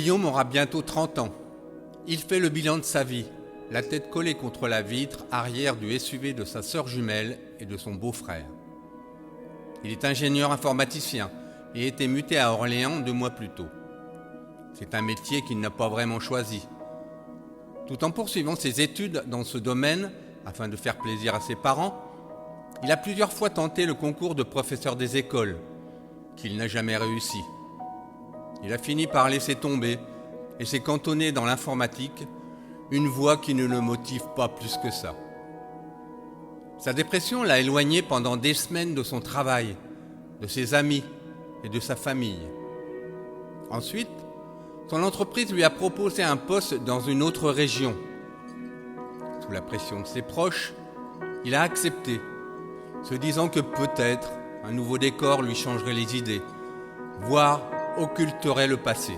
Guillaume aura bientôt 30 ans. Il fait le bilan de sa vie, la tête collée contre la vitre arrière du SUV de sa sœur jumelle et de son beau-frère. Il est ingénieur informaticien et était muté à Orléans 2 mois plus tôt. C'est un métier qu'il n'a pas vraiment choisi. Tout en poursuivant ses études dans ce domaine, afin de faire plaisir à ses parents, il a plusieurs fois tenté le concours de professeur des écoles, qu'il n'a jamais réussi. Il a fini par laisser tomber et s'est cantonné dans l'informatique, une voie qui ne le motive pas plus que ça. Sa dépression l'a éloigné pendant des semaines de son travail, de ses amis et de sa famille. Ensuite, son entreprise lui a proposé un poste dans une autre région. Sous la pression de ses proches, il a accepté, se disant que peut-être un nouveau décor lui changerait les idées, voire occulterait le passé.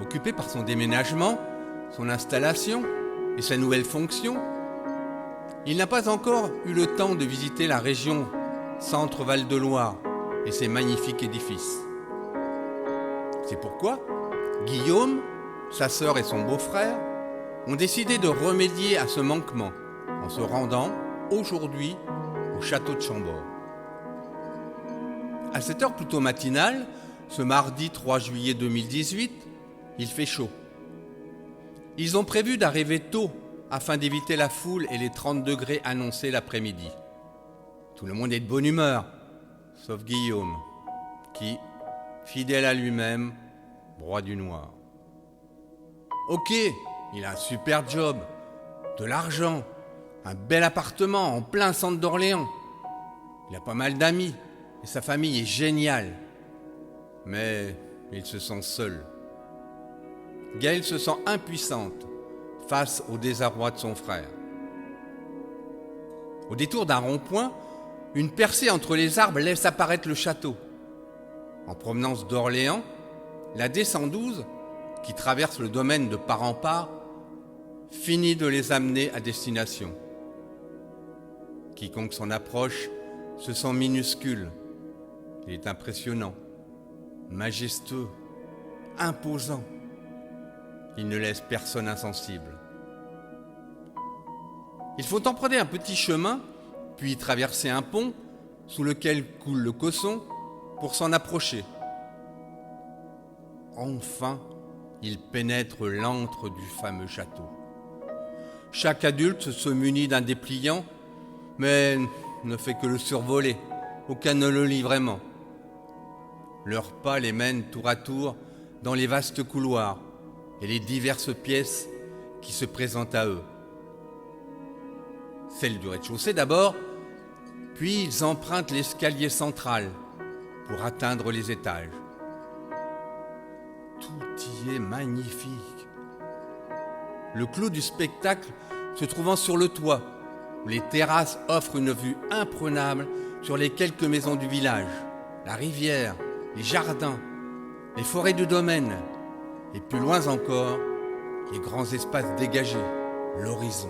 Occupé par son déménagement, son installation et sa nouvelle fonction, il n'a pas encore eu le temps de visiter la région Centre-Val de Loire et ses magnifiques édifices. C'est pourquoi Guillaume, sa sœur et son beau-frère ont décidé de remédier à ce manquement en se rendant aujourd'hui au château de Chambord. À cette heure plutôt matinale, ce mardi 3 juillet 2018, il fait chaud. Ils ont prévu d'arriver tôt afin d'éviter la foule et les 30 degrés annoncés l'après-midi. Tout le monde est de bonne humeur, sauf Guillaume, qui, fidèle à lui-même, broie du noir. Ok, il a un super job, de l'argent, un bel appartement en plein centre d'Orléans. Il a pas mal d'amis et sa famille est géniale. Mais il se sent seul. Gaëlle se sent impuissante face au désarroi de son frère. Au détour d'un rond-point, une percée entre les arbres laisse apparaître le château. En provenance d'Orléans, la D112, qui traverse le domaine de part en part, finit de les amener à destination. Quiconque s'en approche se sent minuscule. Il est impressionnant, majestueux, imposant. Il ne laisse personne insensible. Il faut emprunter un petit chemin, puis traverser un pont sous lequel coule le Cosson pour s'en approcher. Enfin, il pénètre l'antre du fameux château. Chaque adulte se munit d'un dépliant, mais ne fait que le survoler. Aucun ne le lit vraiment. Leurs pas les mènent tour à tour dans les vastes couloirs et les diverses pièces qui se présentent à eux. Celle du rez-de-chaussée d'abord, puis ils empruntent l'escalier central pour atteindre les étages. Tout y est magnifique. Le clou du spectacle se trouvant sur le toit, où les terrasses offrent une vue imprenable sur les quelques maisons du village, la rivière, les jardins, les forêts de domaine, et plus loin encore, les grands espaces dégagés, l'horizon.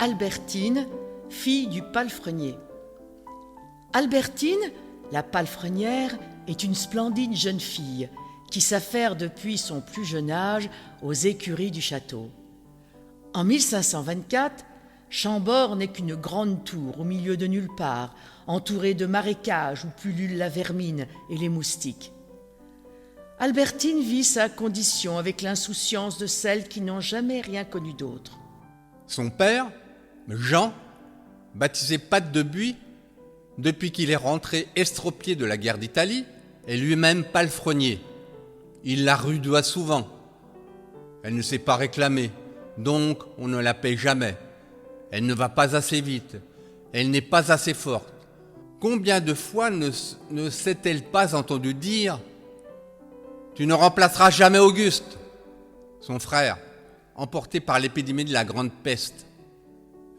Albertine, fille du palefrenier. Albertine, la palefrenière, est une splendide jeune fille qui s'affaire depuis son plus jeune âge aux écuries du château. En 1524, Chambord n'est qu'une grande tour au milieu de nulle part, entourée de marécages où pullulent la vermine et les moustiques. Albertine vit sa condition avec l'insouciance de celles qui n'ont jamais rien connu d'autre. Son père, Jean, baptisé Patte de Buis, depuis qu'il est rentré estropié de la guerre d'Italie, est lui-même palefrenier. Il la rudoie souvent. Elle ne sait pas réclamer, donc on ne la paie jamais. Elle ne va pas assez vite, elle n'est pas assez forte. Combien de fois ne s'est-elle pas entendue dire « Tu ne remplaceras jamais Auguste !» Son frère, emporté par l'épidémie de la grande peste.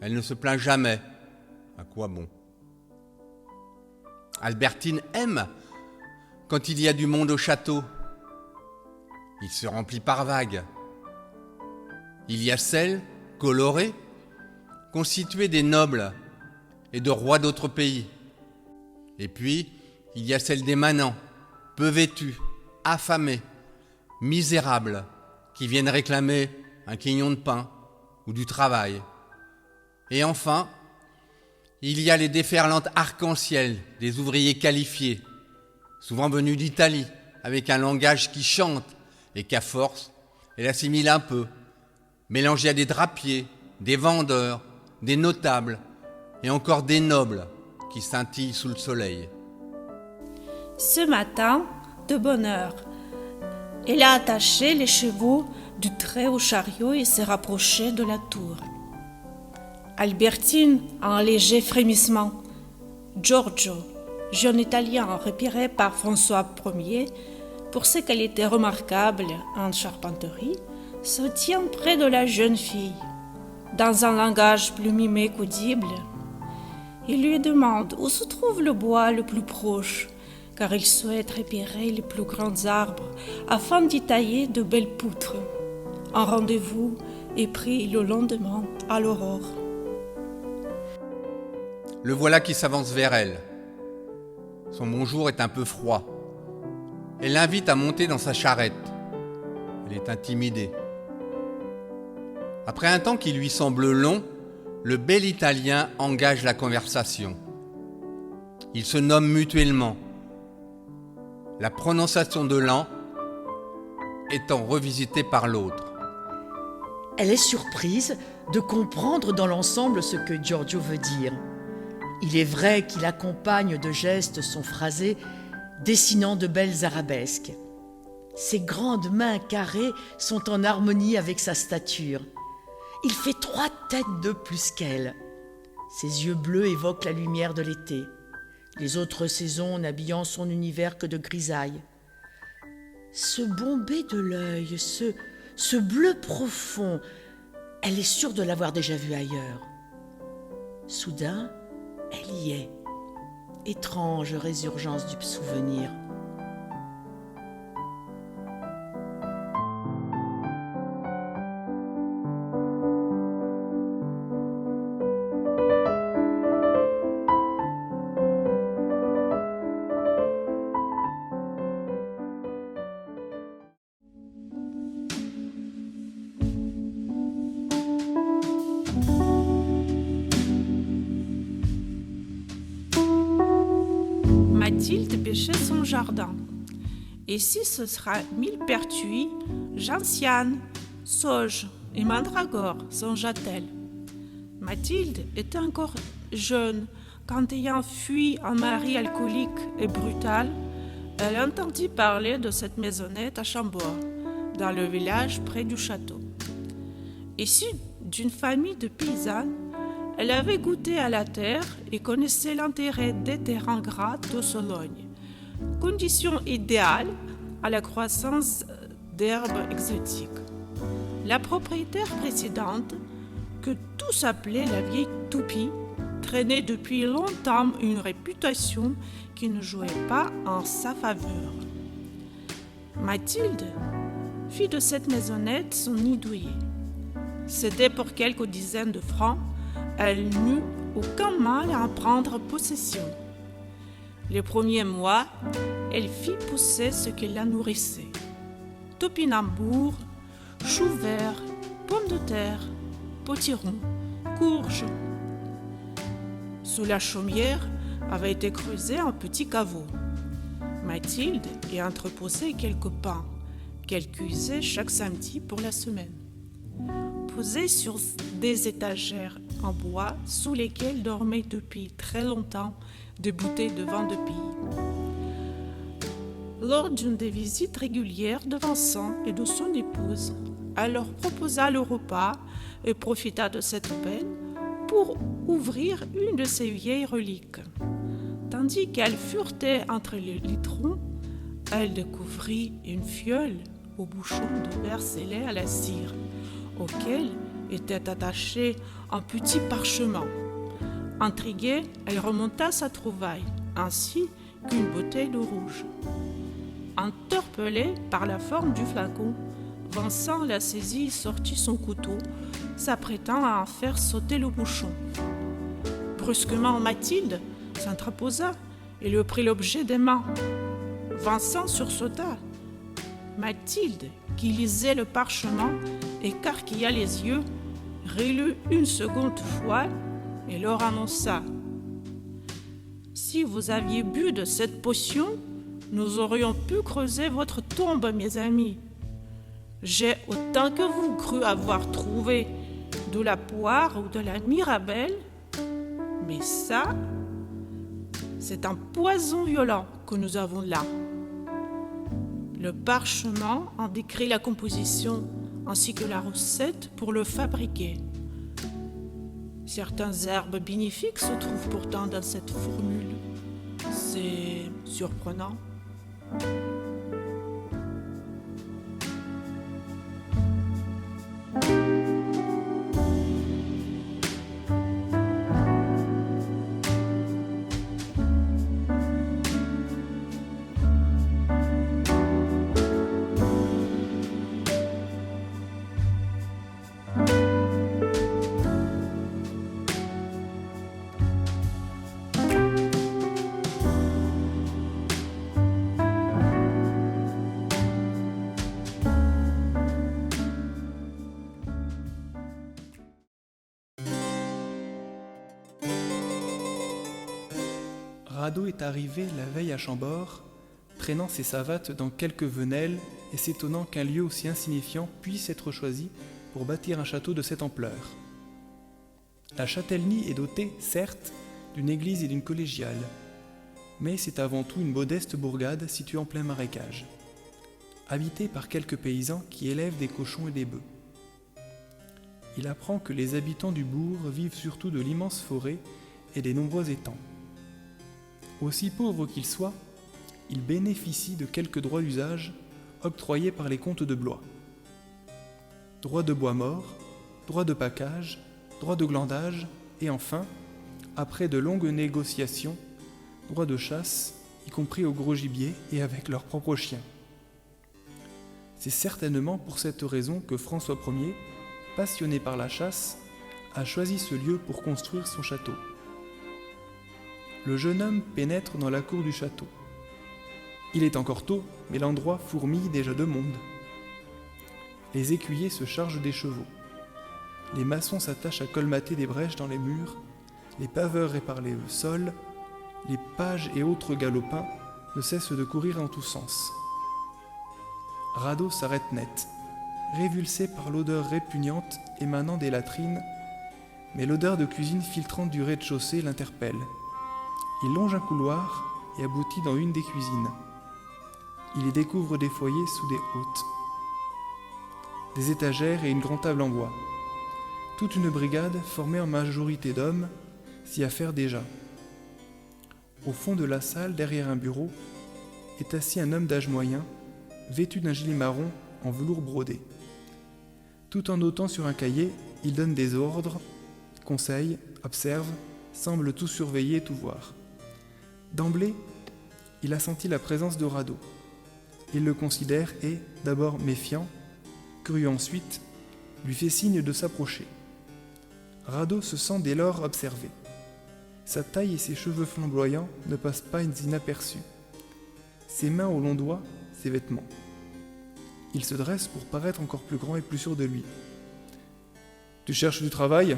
Elle ne se plaint jamais. À quoi bon? Albertine aime quand il y a du monde au château. Il se remplit par vagues. Il y a celles, colorées, constituées des nobles et de rois d'autres pays. Et puis, il y a celles des manants, peu vêtus, affamés, misérables, qui viennent réclamer un quignon de pain ou du travail. Et enfin, il y a les déferlantes arc-en-ciel des ouvriers qualifiés, souvent venus d'Italie, avec un langage qui chante et qu'à force, elle assimile un peu, mélangé à des drapiers, des vendeurs, des notables et encore des nobles qui scintillent sous le soleil. Ce matin, de bonne heure, elle a attaché les chevaux du trait au chariot et s'est rapprochée de la tour. Albertine a un léger frémissement. Giorgio, jeune Italien repéré par François Ier pour ce qu'elle était remarquable en charpenterie, se tient près de la jeune fille. Dans un langage plus mimé qu'audible, il lui demande où se trouve le bois le plus proche, car il souhaite repérer les plus grands arbres afin d'y tailler de belles poutres. Un rendez-vous est pris le lendemain à l'aurore. Le voilà qui s'avance vers elle. Son bonjour est un peu froid. Elle l'invite à monter dans sa charrette. Elle est intimidée. Après un temps qui lui semble long, le bel Italien engage la conversation. Ils se nomment mutuellement. La prononciation de l'un étant revisitée par l'autre. Elle est surprise de comprendre dans l'ensemble ce que Giorgio veut dire. Il est vrai qu'il accompagne de gestes son phrasé, dessinant de belles arabesques. Ses grandes mains carrées sont en harmonie avec sa stature. Il fait 3 têtes de plus qu'elle. Ses yeux bleus évoquent la lumière de l'été, les autres saisons n'habillant son univers que de grisaille. Ce bombé de l'œil, ce bleu profond, elle est sûre de l'avoir déjà vu ailleurs. Soudain, elle y est. Étrange résurgence du souvenir. Mathilde pêchait son jardin. Ici, ce sera millepertuis, gentiane, sauge et mandragore, songea-t-elle. Mathilde était encore jeune quand, ayant fui un mari alcoolique et brutal, elle entendit parler de cette maisonnette à Chambord, dans le village près du château. Issue d'une famille de paysannes, elle avait goûté à la terre et connaissait l'intérêt des terrains gras de Sologne, condition idéale à la croissance d'herbes exotiques. La propriétaire précédente, que tous appelaient la vieille toupie, traînait depuis longtemps une réputation qui ne jouait pas en sa faveur. Mathilde fit de cette maisonnette son nid douillet. C'était pour quelques dizaines de francs. Elle n'eut aucun mal à en prendre possession. Les premiers mois, elle fit pousser ce qui la nourrissait. Topinambour, choux verts, pommes de terre, potirons, courges. Sous la chaumière avait été creusé un petit caveau. Mathilde y entreposait quelques pains qu'elle cuisait chaque samedi pour la semaine. Posés sur des étagères en bois sous lesquelles dormaient depuis très longtemps des bouteilles de vin de pays. Lors d'une des visites régulières de Vincent et de son épouse, elle leur proposa le repas et profita de cette peine pour ouvrir une de ses vieilles reliques. Dans Tandis qu'elle furetait entre les litrons, elle découvrit une fiole au bouchon de verre scellé à la cire, auquel était attaché un petit parchemin. Intriguée, elle remonta sa trouvaille, ainsi qu'une bouteille de rouge. Interpellé par la forme du flacon, Vincent la saisit et sortit son couteau, s'apprêtant à en faire sauter le bouchon. Brusquement, Mathilde s'interposa et lui prit l'objet des mains. Vincent sursauta. Mathilde, qui lisait le parchemin, écarquilla les yeux, relut une seconde fois et leur annonça: « Si vous aviez bu de cette potion, nous aurions pu creuser votre tombe, mes amis. J'ai autant que vous cru avoir trouvé de la poire ou de la mirabelle, mais ça, c'est un poison violent que nous avons là. » Le parchemin en décrit la composition ainsi que la recette pour le fabriquer. Certaines herbes bénéfiques se trouvent pourtant dans cette formule. C'est surprenant. Radeau est arrivé la veille à Chambord, traînant ses savates dans quelques venelles et s'étonnant qu'un lieu aussi insignifiant puisse être choisi pour bâtir un château de cette ampleur. La châtellenie est dotée, certes, d'une église et d'une collégiale, mais c'est avant tout une modeste bourgade située en plein marécage, habitée par quelques paysans qui élèvent des cochons et des bœufs. Il apprend que les habitants du bourg vivent surtout de l'immense forêt et des nombreux étangs. Aussi pauvres qu'ils soient, ils bénéficient de quelques droits d'usage octroyés par les comtes de Blois. Droit de bois mort, droit de pacage, droit de glandage et enfin, après de longues négociations, droit de chasse, y compris au gros gibier et avec leurs propres chiens. C'est certainement pour cette raison que François Ier, passionné par la chasse, a choisi ce lieu pour construire son château. Le jeune homme pénètre dans la cour du château. Il est encore tôt, mais l'endroit fourmille déjà de monde. Les écuyers se chargent des chevaux. Les maçons s'attachent à colmater des brèches dans les murs, les paveurs réparent les sols, les pages et autres galopins ne cessent de courir en tous sens. Radeau s'arrête net, révulsé par l'odeur répugnante émanant des latrines, mais l'odeur de cuisine filtrante du rez-de-chaussée l'interpelle. Il longe un couloir et aboutit dans une des cuisines. Il y découvre des foyers sous des hottes, des étagères et une grande table en bois. Toute une brigade, formée en majorité d'hommes, s'y affaire déjà. Au fond de la salle, derrière un bureau, est assis un homme d'âge moyen, vêtu d'un gilet marron en velours brodé. Tout en notant sur un cahier, il donne des ordres, conseille, observe, semble tout surveiller et tout voir. D'emblée, il a senti la présence de Radeau. Il le considère et, d'abord méfiant, curieux ensuite, lui fait signe de s'approcher. Radeau se sent dès lors observé. Sa taille et ses cheveux flamboyants ne passent pas inaperçus. Ses mains aux longs doigts, ses vêtements. Il se dresse pour paraître encore plus grand et plus sûr de lui. « Tu cherches du travail ?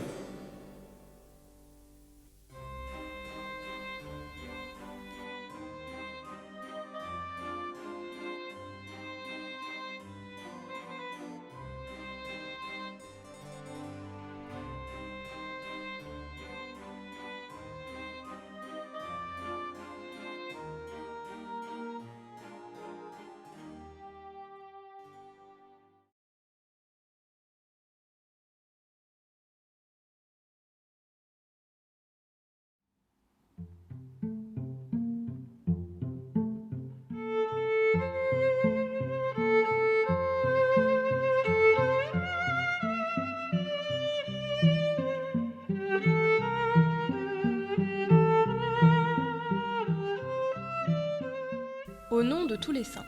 Au nom de tous les saints.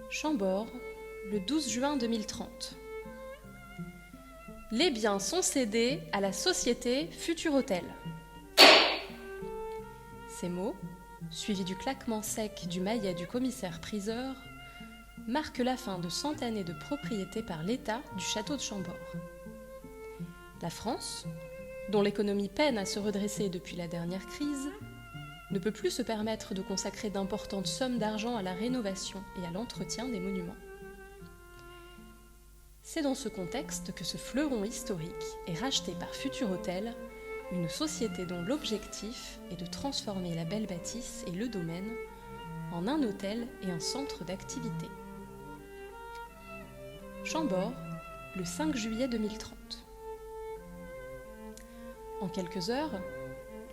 Chambord, le 12 juin 2030. Les biens sont cédés à la société Futur Hôtel. Ces mots, suivis du claquement sec du maillet du commissaire-priseur, marquent la fin de 100 années de propriété par l'État du château de Chambord. La France, dont l'économie peine à se redresser depuis la dernière crise, ne peut plus se permettre de consacrer d'importantes sommes d'argent à la rénovation et à l'entretien des monuments. C'est dans ce contexte que ce fleuron historique est racheté par Futur Hôtel, une société dont l'objectif est de transformer la belle bâtisse et le domaine en un hôtel et un centre d'activité. Chambord, le 5 juillet 2030. En quelques heures,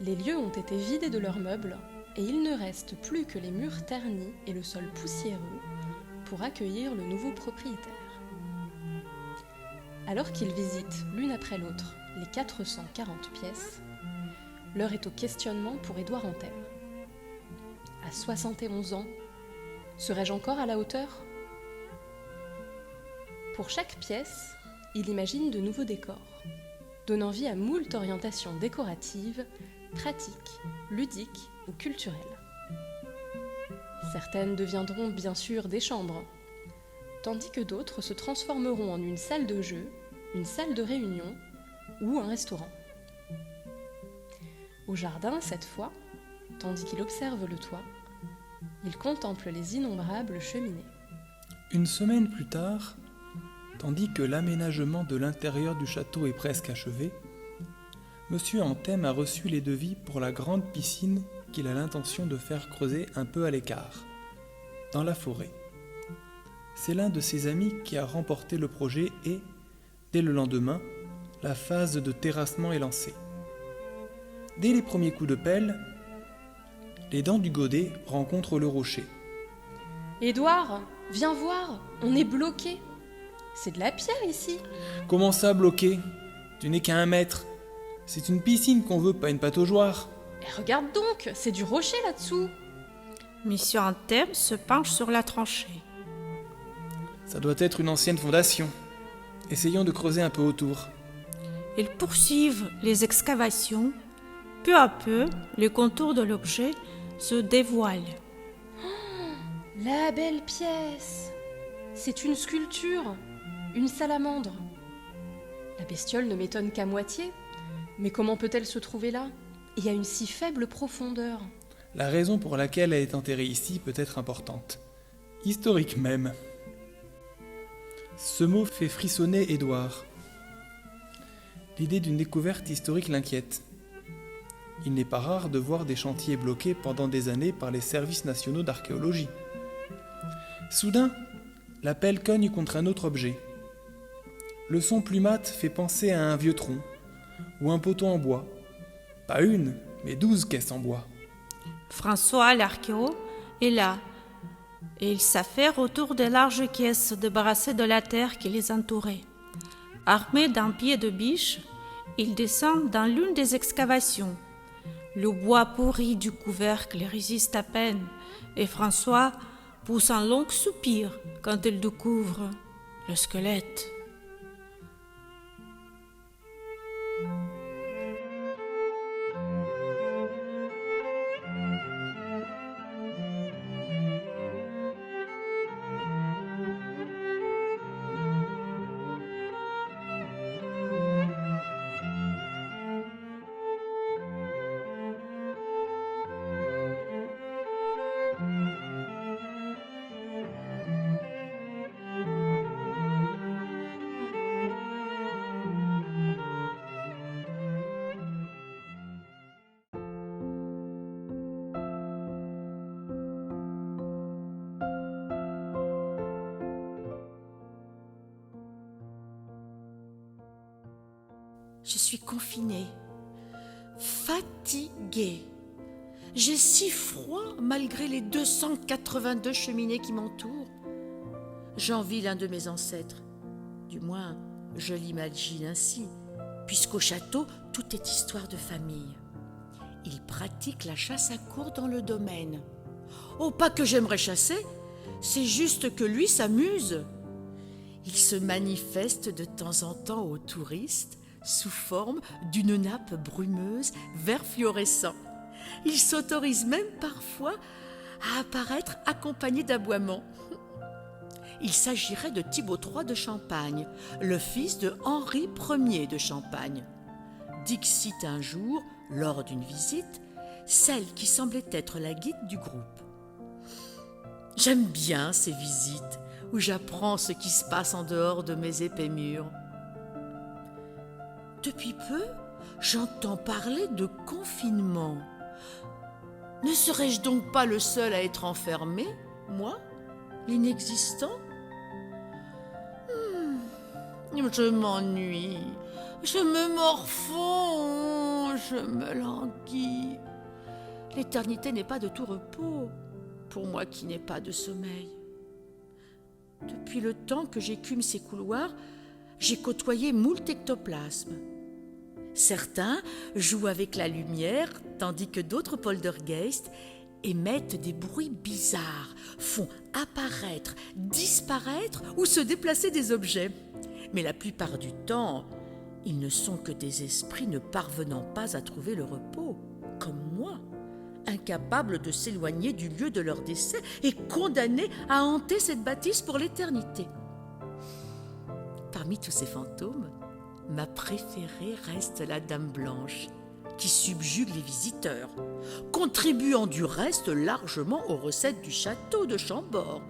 les lieux ont été vidés de leurs meubles et il ne reste plus que les murs ternis et le sol poussiéreux pour accueillir le nouveau propriétaire. Alors qu'ils visitent l'une après l'autre les 440 pièces, l'heure est au questionnement pour Édouard Anthem. À 71 ans, serais-je encore à la hauteur ? Pour chaque pièce, il imagine de nouveaux décors, donnant vie à moult orientations décoratives, pratiques, ludiques ou culturelles. Certaines deviendront bien sûr des chambres, tandis que d'autres se transformeront en une salle de jeu, une salle de réunion ou un restaurant. Au jardin, cette fois, tandis qu'il observe le toit, il contemple les innombrables cheminées. Une semaine plus tard, tandis que l'aménagement de l'intérieur du château est presque achevé, Monsieur Anthem a reçu les devis pour la grande piscine qu'il a l'intention de faire creuser un peu à l'écart, dans la forêt. C'est l'un de ses amis qui a remporté le projet et, dès le lendemain, la phase de terrassement est lancée. Dès les premiers coups de pelle, les dents du godet rencontrent le rocher. « Édouard, viens voir, on est bloqué. C'est de la pierre ici. » « Comment ça, bloqué ? Tu n'es qu'à 1 mètre. C'est une piscine qu'on veut, pas une pataugeoire. » Et regarde donc, c'est du rocher là-dessous. Monsieur Anthem se penche sur la tranchée. Ça doit être une ancienne fondation. Essayons de creuser un peu autour. Ils poursuivent les excavations. Peu à peu, les contours de l'objet se dévoilent. La belle pièce. C'est une sculpture, une salamandre. La bestiole ne m'étonne qu'à moitié, mais comment peut-elle se trouver là et à une si faible profondeur ? La raison pour laquelle elle est enterrée ici peut être importante. Historique même. Ce mot fait frissonner Édouard. L'idée d'une découverte historique l'inquiète. Il n'est pas rare de voir des chantiers bloqués pendant des années par les services nationaux d'archéologie. Soudain, la pelle cogne contre un autre objet. Le son plus mat fait penser à un vieux tronc ou un poteau en bois. Pas une, mais 12 caisses en bois. François, l'archéo, est là, et il s'affaire autour des larges caisses débarrassées de la terre qui les entourait. Armé d'un pied de biche, il descend dans l'une des excavations. Le bois pourri du couvercle résiste à peine, et François pousse un long soupir quand il découvre le squelette. Je suis confinée, fatiguée. J'ai si froid malgré les 282 cheminées qui m'entourent. J'envie l'un de mes ancêtres. Du moins, je l'imagine ainsi, puisqu'au château, tout est histoire de famille. Il pratique la chasse à courre dans le domaine. Oh, pas que j'aimerais chasser, c'est juste que lui s'amuse. Il se manifeste de temps en temps aux touristes sous forme d'une nappe brumeuse vert fluorescent. Il s'autorise même parfois à apparaître accompagné d'aboiements. Il s'agirait de Thibaut III de Champagne, le fils de Henri Ier de Champagne. Dixit un jour, lors d'une visite, celle qui semblait être la guide du groupe. J'aime bien ces visites où j'apprends ce qui se passe en dehors de mes épais murs. Depuis peu, j'entends parler de confinement. Ne serais-je donc pas le seul à être enfermé, moi, l'inexistant ? Je m'ennuie, je me morfonds, je me languis. L'éternité n'est pas de tout repos, pour moi qui n'ai pas de sommeil. Depuis le temps que j'écume ces couloirs, j'ai côtoyé moult ectoplasmes. Certains jouent avec la lumière, tandis que d'autres poltergeists émettent des bruits bizarres, font apparaître, disparaître ou se déplacer des objets. Mais la plupart du temps, ils ne sont que des esprits ne parvenant pas à trouver le repos, comme moi, incapables de s'éloigner du lieu de leur décès et condamnés à hanter cette bâtisse pour l'éternité. Parmi tous ces fantômes, ma préférée reste la Dame Blanche, qui subjugue les visiteurs, contribuant du reste largement aux recettes du château de Chambord,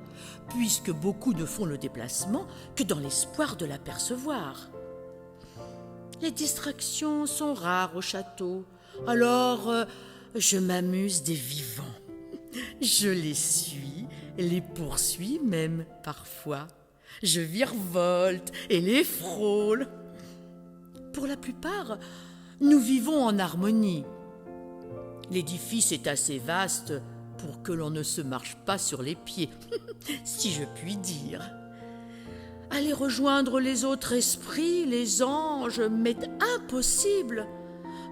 puisque beaucoup ne font le déplacement que dans l'espoir de l'apercevoir. Les distractions sont rares au château, alors je m'amuse des vivants. Je les suis, les poursuis même parfois. Je virevolte et les frôle. Pour la plupart, nous vivons en harmonie. L'édifice est assez vaste pour que l'on ne se marche pas sur les pieds, si je puis dire. Aller rejoindre les autres esprits, les anges, m'est impossible.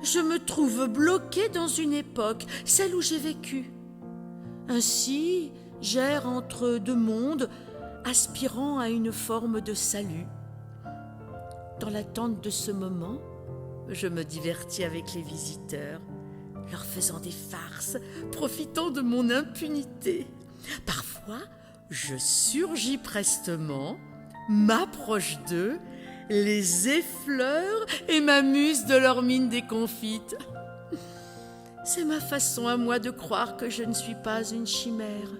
Je me trouve bloquée dans une époque, celle où j'ai vécu. Ainsi, j'erre entre deux mondes, aspirant à une forme de salut. Dans l'attente de ce moment, je me divertis avec les visiteurs, leur faisant des farces, profitant de mon impunité. Parfois, je surgis prestement, m'approche d'eux, les effleure et m'amuse de leur mine déconfite. C'est ma façon à moi de croire que je ne suis pas une chimère,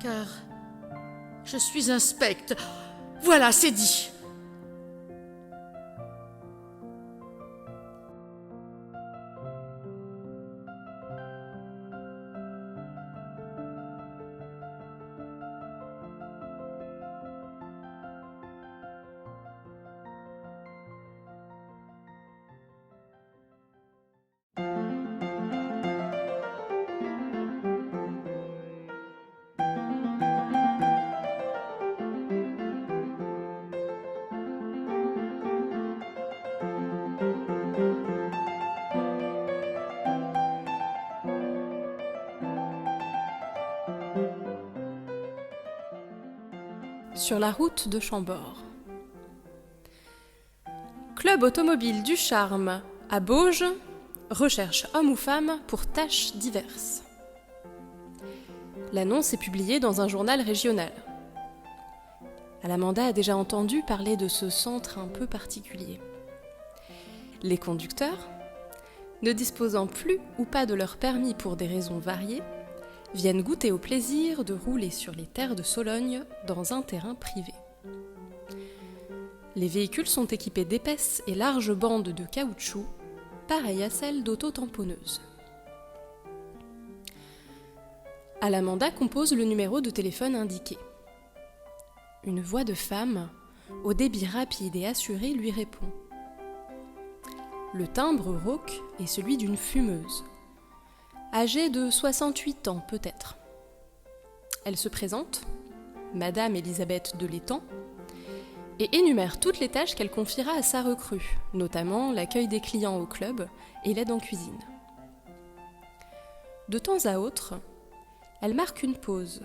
car je suis un spectre. Voilà, c'est dit. Sur la route de Chambord. Club automobile du Charme à Bauges recherche homme ou femme pour tâches diverses. L'annonce est publiée dans un journal régional. Alamanda a déjà entendu parler de ce centre un peu particulier. Les conducteurs, ne disposant plus ou pas de leur permis pour des raisons variées, viennent goûter au plaisir de rouler sur les terres de Sologne dans un terrain privé. Les véhicules sont équipés d'épaisses et larges bandes de caoutchouc, pareilles à celles d'auto-tamponneuses. Alamanda compose le numéro de téléphone indiqué. Une voix de femme, au débit rapide et assuré, lui répond. Le timbre rauque est celui d'une fumeuse, âgée de 68 ans peut-être. Elle se présente, Madame Elisabeth de l'Étang, et énumère toutes les tâches qu'elle confiera à sa recrue, notamment l'accueil des clients au club et l'aide en cuisine. De temps à autre, elle marque une pause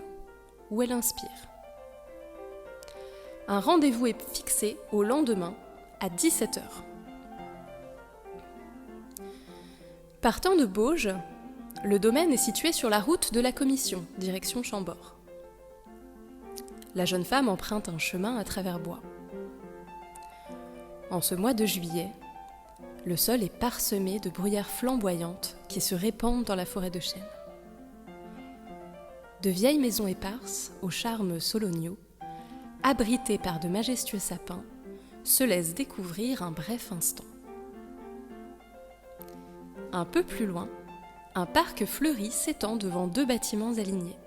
où elle inspire. Un rendez-vous est fixé au lendemain à 17h. Partant de Bauges, le domaine est situé sur la route de la Commission, direction Chambord. La jeune femme emprunte un chemin à travers bois. En ce mois de juillet, le sol est parsemé de bruyères flamboyantes qui se répandent dans la forêt de chênes. De vieilles maisons éparses, au charme soloniaux, abritées par de majestueux sapins, se laissent découvrir un bref instant. Un peu plus loin, un parc fleuri s'étend devant 2 bâtiments alignés.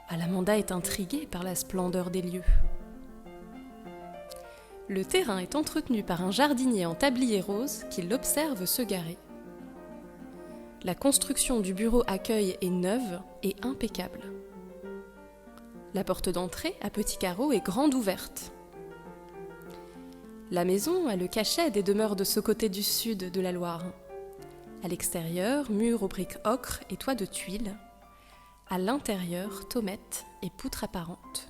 Alamanda est intriguée par la splendeur des lieux. Le terrain est entretenu par un jardinier en tablier rose qui l'observe se garer. La construction du bureau accueil est neuve et impeccable. La porte d'entrée, à petits carreaux, est grande ouverte. La maison a le cachet des demeures de ce côté du sud de la Loire. À l'extérieur, murs aux briques ocre et toits de tuiles. À l'intérieur, taumettes et poutres apparentes.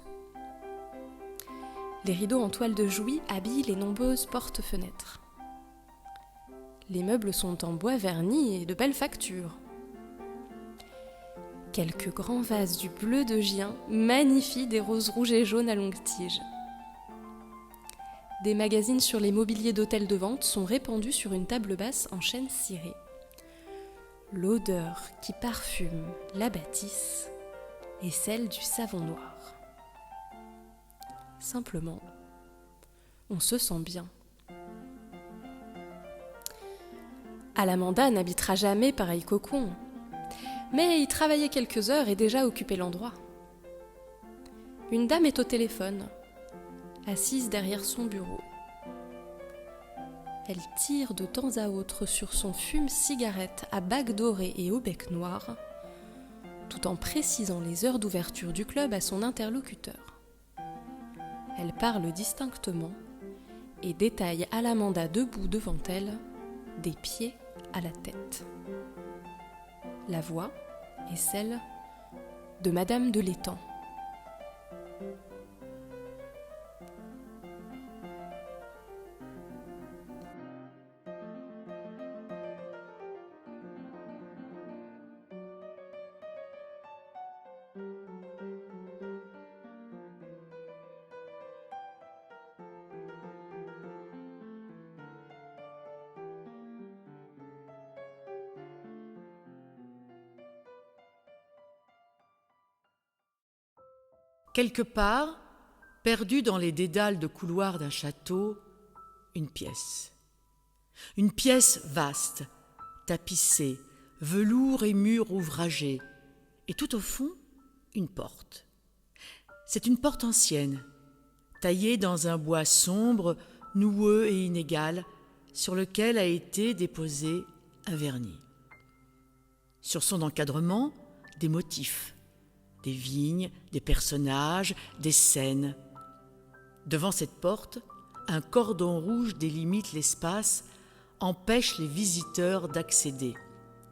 Les rideaux en toile de Jouy habillent les nombreuses portes-fenêtres. Les meubles sont en bois verni et de belle facture. Quelques grands vases du bleu de Gien magnifient des roses rouges et jaunes à longues tiges. Des magazines sur les mobiliers d'hôtels de vente sont répandus sur une table basse en chêne ciré. L'odeur qui parfume la bâtisse est celle du savon noir. Simplement, on se sent bien. Alamanda n'habitera jamais pareil cocon, mais y travailler quelques heures et déjà occuper l'endroit. Une dame est au téléphone, assise derrière son bureau. Elle tire de temps à autre sur son fume-cigarette à bague dorée et au bec noir, tout en précisant les heures d'ouverture du club à son interlocuteur. Elle parle distinctement et détaille Alamanda debout devant elle, des pieds à la tête. La voix est celle de Madame de l'Étang. Quelque part, perdue dans les dédales de couloirs d'un château, une pièce. Une pièce vaste, tapissée, velours et murs ouvragés, et tout au fond, une porte. C'est une porte ancienne, taillée dans un bois sombre, noueux et inégal, sur lequel a été déposé un vernis. Sur son encadrement, des motifs. Des vignes, des personnages, des scènes. Devant cette porte, un cordon rouge délimite l'espace, empêche les visiteurs d'accéder,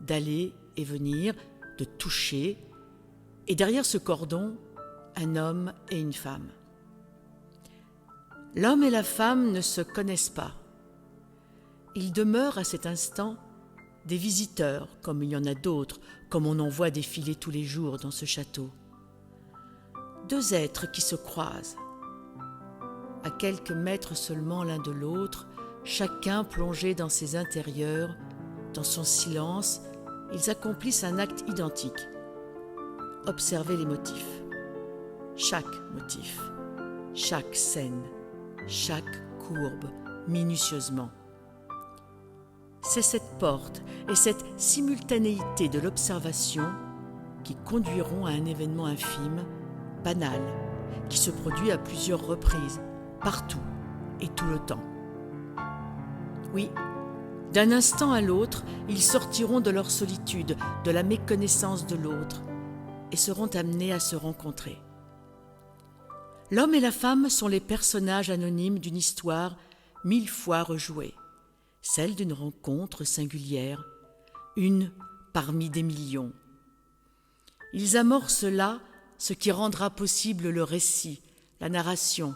d'aller et venir, de toucher, et derrière ce cordon, un homme et une femme. L'homme et la femme ne se connaissent pas. Ils demeurent à cet instant des visiteurs, comme il y en a d'autres, comme on en voit défiler tous les jours dans ce château. 2 êtres qui se croisent. À quelques mètres seulement l'un de l'autre, chacun plongé dans ses intérieurs, dans son silence, ils accomplissent un acte identique. Observer les motifs. Chaque motif, chaque scène, chaque courbe, minutieusement. C'est cette porte et cette simultanéité de l'observation qui conduiront à un événement infime, banal, qui se produit à plusieurs reprises, partout et tout le temps. Oui, d'un instant à l'autre, ils sortiront de leur solitude, de la méconnaissance de l'autre, et seront amenés à se rencontrer. L'homme et la femme sont les personnages anonymes d'une histoire 1000 fois rejouée, celle d'une rencontre singulière, une parmi des millions. Ils amorcent là ce qui rendra possible le récit, la narration,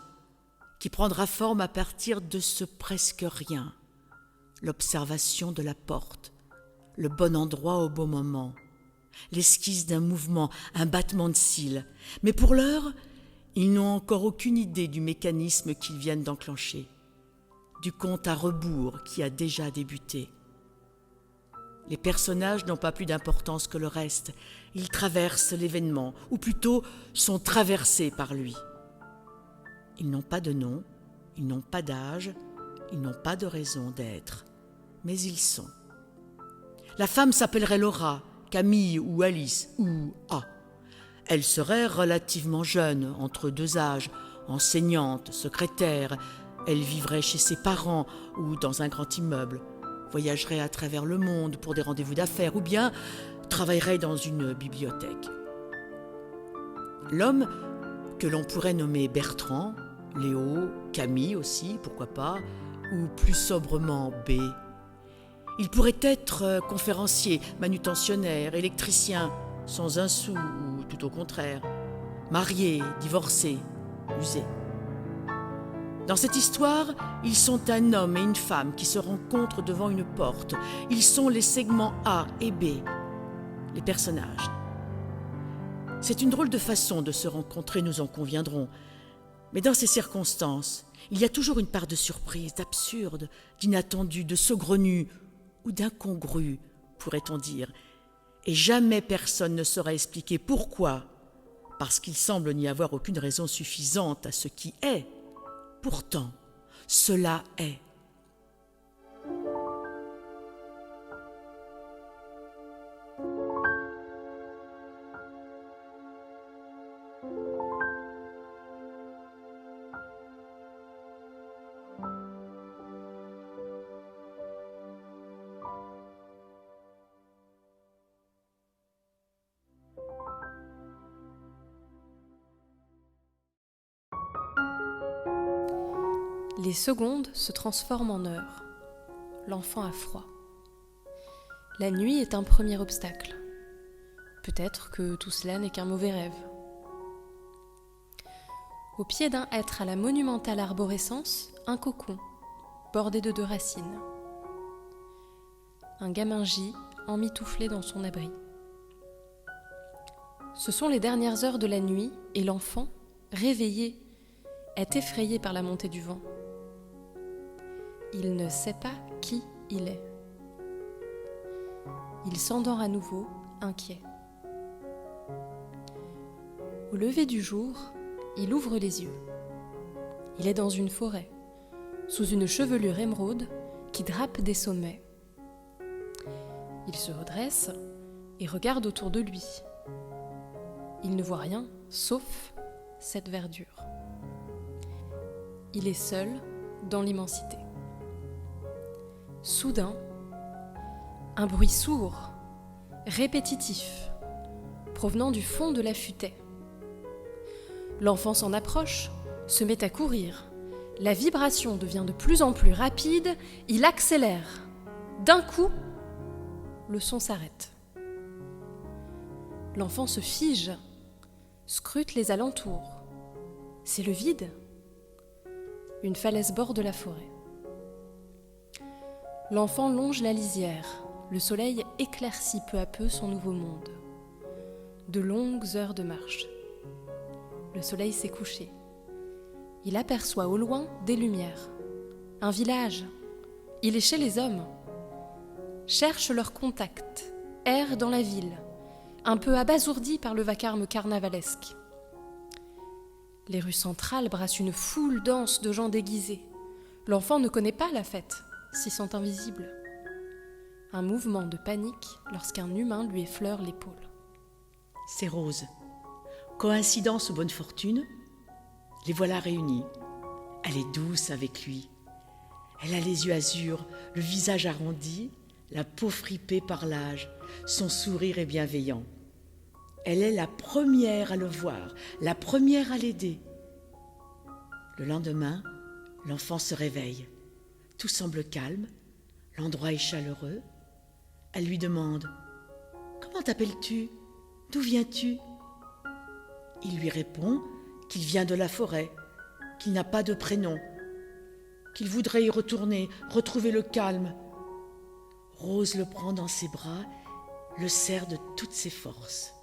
qui prendra forme à partir de ce presque rien, l'observation de la porte, le bon endroit au bon moment, l'esquisse d'un mouvement, un battement de cils. Mais pour l'heure, ils n'ont encore aucune idée du mécanisme qu'ils viennent d'enclencher, du compte à rebours qui a déjà débuté. Les personnages n'ont pas plus d'importance que le reste. Ils traversent l'événement, ou plutôt sont traversés par lui. Ils n'ont pas de nom, ils n'ont pas d'âge, ils n'ont pas de raison d'être, mais ils sont. La femme s'appellerait Laura, Camille ou Alice ou A. Elle serait relativement jeune, entre deux âges, enseignante, secrétaire. Elle vivrait chez ses parents ou dans un grand immeuble, voyagerait à travers le monde pour des rendez-vous d'affaires ou bien travaillerait dans une bibliothèque. L'homme, que l'on pourrait nommer Bertrand, Léo, Camille aussi, pourquoi pas, ou plus sobrement B. Il pourrait être conférencier, manutentionnaire, électricien, sans un sou ou tout au contraire, marié, divorcé, usé. Dans cette histoire, ils sont un homme et une femme qui se rencontrent devant une porte. Ils sont les segments A et B, les personnages. C'est une drôle de façon de se rencontrer, nous en conviendrons. Mais dans ces circonstances, il y a toujours une part de surprise, d'absurde, d'inattendu, de saugrenu ou d'incongru, pourrait-on dire. Et jamais personne ne saura expliquer pourquoi, parce qu'il semble n'y avoir aucune raison suffisante à ce qui est. Pourtant, cela est. Les secondes se transforment en heures. L'enfant a froid. La nuit est un premier obstacle. Peut-être que tout cela n'est qu'un mauvais rêve. Au pied d'un hêtre à la monumentale arborescence, un cocon, bordé de 2 racines. Un gamin gît, emmitouflé dans son abri. Ce sont les dernières heures de la nuit et l'enfant, réveillé, est effrayé par la montée du vent. Il ne sait pas qui il est. Il s'endort à nouveau, inquiet. Au lever du jour, il ouvre les yeux. Il est dans une forêt, sous une chevelure émeraude qui drape des sommets. Il se redresse et regarde autour de lui. Il ne voit rien, sauf cette verdure. Il est seul dans l'immensité. Soudain, un bruit sourd, répétitif, provenant du fond de la futaie. L'enfant s'en approche, se met à courir. La vibration devient de plus en plus rapide, il accélère. D'un coup, le son s'arrête. L'enfant se fige, scrute les alentours. C'est le vide. Une falaise borde la forêt. L'enfant longe la lisière. Le soleil éclaircit peu à peu son nouveau monde. De longues heures de marche. Le soleil s'est couché. Il aperçoit au loin des lumières. Un village. Il est chez les hommes. Cherche leur contact. Erre dans la ville. Un peu abasourdi par le vacarme carnavalesque. Les rues centrales brassent une foule dense de gens déguisés. L'enfant ne connaît pas la fête, s'y sent invisible. Un mouvement de panique lorsqu'un humain lui effleure l'épaule. C'est Rose. Coïncidence ou bonne fortune, les voilà réunis. Elle est douce avec lui. Elle a les yeux azur, le visage arrondi, la peau fripée par l'âge. Son sourire est bienveillant. Elle est la première à le voir, la première à l'aider. Le lendemain, l'enfant se réveille. Tout semble calme, l'endroit est chaleureux. Elle lui demande comment t'appelles-tu? D'où viens-tu » Il lui répond qu'il vient de la forêt, qu'il n'a pas de prénom, qu'il voudrait y retourner, retrouver le calme. Rose le prend dans ses bras, le serre de toutes ses forces.